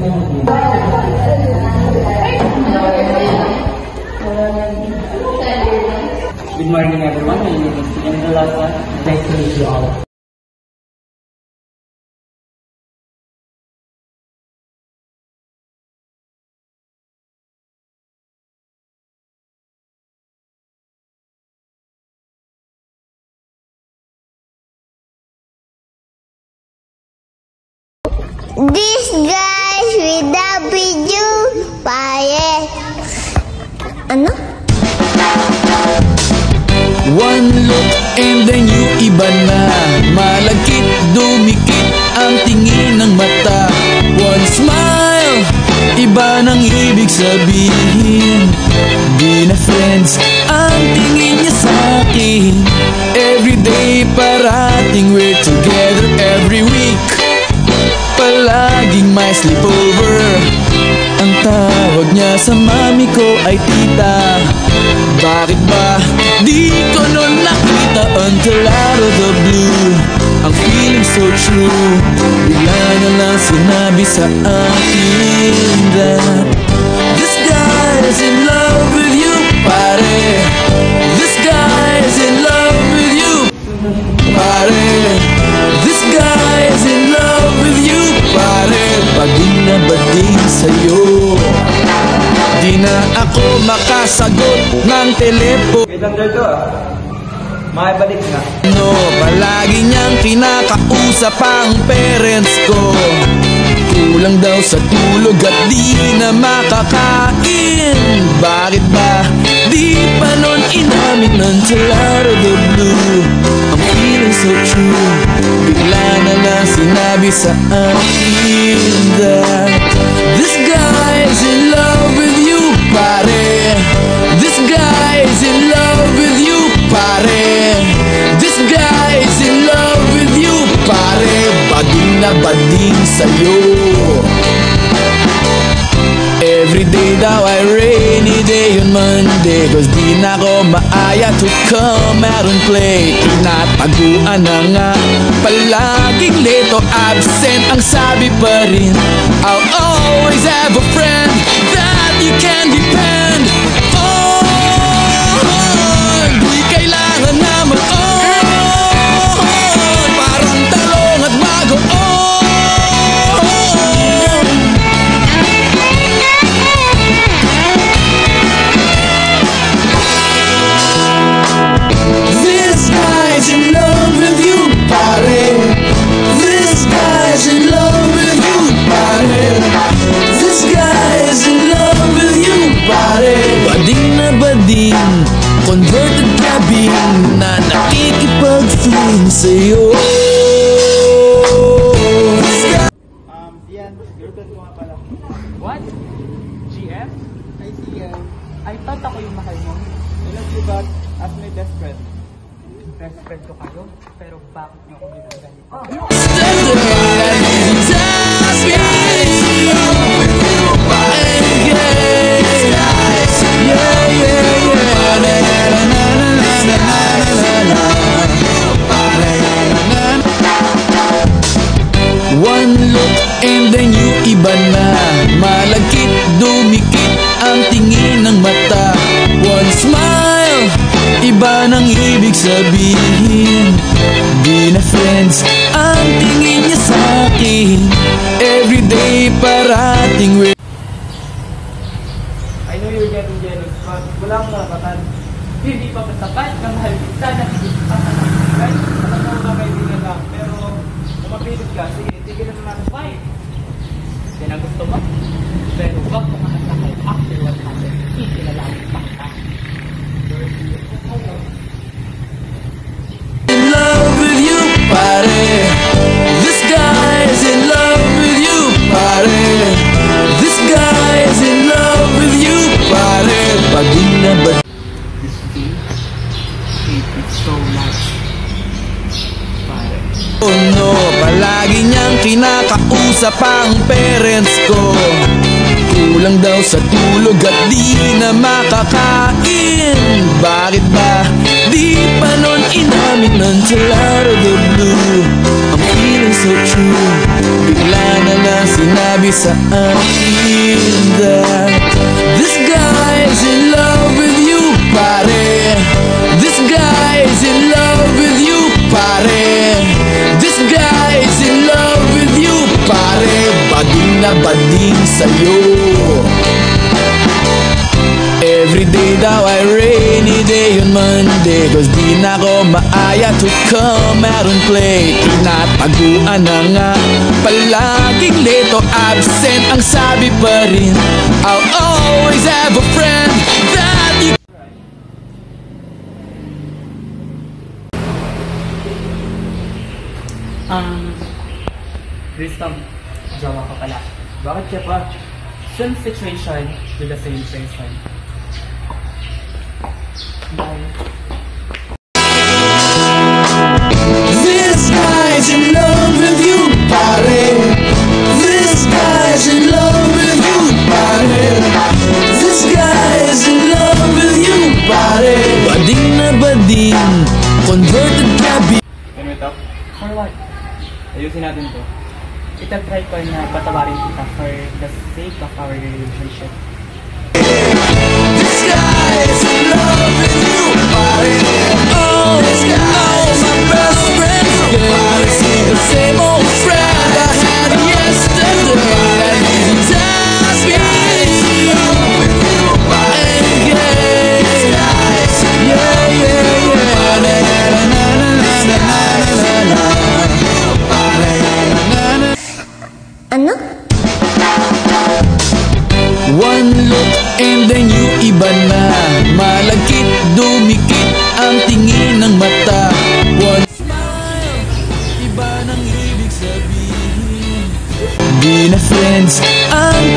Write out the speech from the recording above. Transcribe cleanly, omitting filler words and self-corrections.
Good morning everyone, my name is Ian Galasa. Nice to meet you all. This guys without video pare. Ano? One look and then you iba na. Malagkit, dumikit ang tingin ng mata. One smile, iba nang ibig sabihin. Di na friends ang tingin niya sa'kin. Everyday parating we're together every week. Palaging may sleepover. Ang tawag niya sa mami ko ay tita. Bakit ba di ko nun nakita until out of the blue? Ang feeling so true. Bigla na lang sinabi sa akin that this guy is in love with you, pare. This guy is in love with you, pare. This guy is in love with you, pare. Bading na bading sa'yo. Di na ako makasagot ng telepono. Kitang girl to makibalik na. No, palagi niyang kinakausap ang parents ko. Kulang daw sa tulog at di na makakain. Bakit ba di pa nun inamin until out of the blue? I'm feeling so true. Bigla na lang sinabi sa akin that this guy is in love with you, pare. This guy is in love with you, pare. This guy is in love with you, pare. Bading na bading sa'yo. Everyday daw ay rainy day on Monday, cause di na ako maaya to come out and play. Tinataguan na nga, palaging late o absent ang sabi pa rin. I'll always have a friend that you can depend on. Di kailangan na mag-on, parang talong at bago on. This guy's in love with you, pare. This guy's in love with you, pare. This guy's in love with you, pare. Bading na bading, converted cabin na nakikipag-fling sa'yo. Dian, girlfriend ko nga pala. What? GF? I see you. I thought ako yung mahal mo. I love you but as my best friend. Best friend ko kayo? Pero bakit niyo ako ginaganito? One look and then you iba na. Malagkit, dumikit ang tingin ng mata. One smile, iba nang ibig sabihin. Di na friends ang tingin niya sa'kin. Everyday parating we're I know you're getting jealous but wala akong karapatan. Hindi pa matapat na mahal kita na higit pa sa kaibigan. Alam mo mga kaibigan lang pero kung mapilit ka, sige, tigilan na natin fight. Yan ang gusto mo. Pero wag mo makasakay after what happened. Hindi na lang pa ka. in love with you, pare. This guy is in love with you, pare. This guy is in love with you, pare. Bading na bading. This thing, it's so much. Pare. Oh no, palagi niyang kinakausap ang parents ko. Kulang daw sa tulog at di na makakain. Bakit ba di pa nun inamin until out of the blue? I'm feeling so true. Bigla na lang sinabi sa akin that this guy's in love with you, pare. This guy's in love with you, pare. This guy's in love with you, pare. Bading na bading sa'yo. Everyday daw ay rainy day on Monday, cause di na ko maaya to come out and play. Tinataguan na nga, palaging late o absent. Ang sabi pa rin, I'll always have a friend that you... Tristan, jowa ka pala. Bakit siya pa? Same situation with the same person. Bye. This guy's in love with you, pare. This guy's in love with you, pare. This guy's in love with you, pare. Bading na bading, converted cabbie. Can we talk? For what? Ayusin natin to. Itatry ko na patawarin kita for the sake of our relationship. This guy's in love with you, pare. Oh, this guy's my best friend. Can't see the same old friend I had yesterday. And he tells me in love with you, pare. This guy's yeah, yeah, yeah. Na na na na na na na na. Ano? One look and then you iba na. Malagkit, dumikit ang tingin ng mata. One smile, iba nang ibig sabihin. Di na friends ang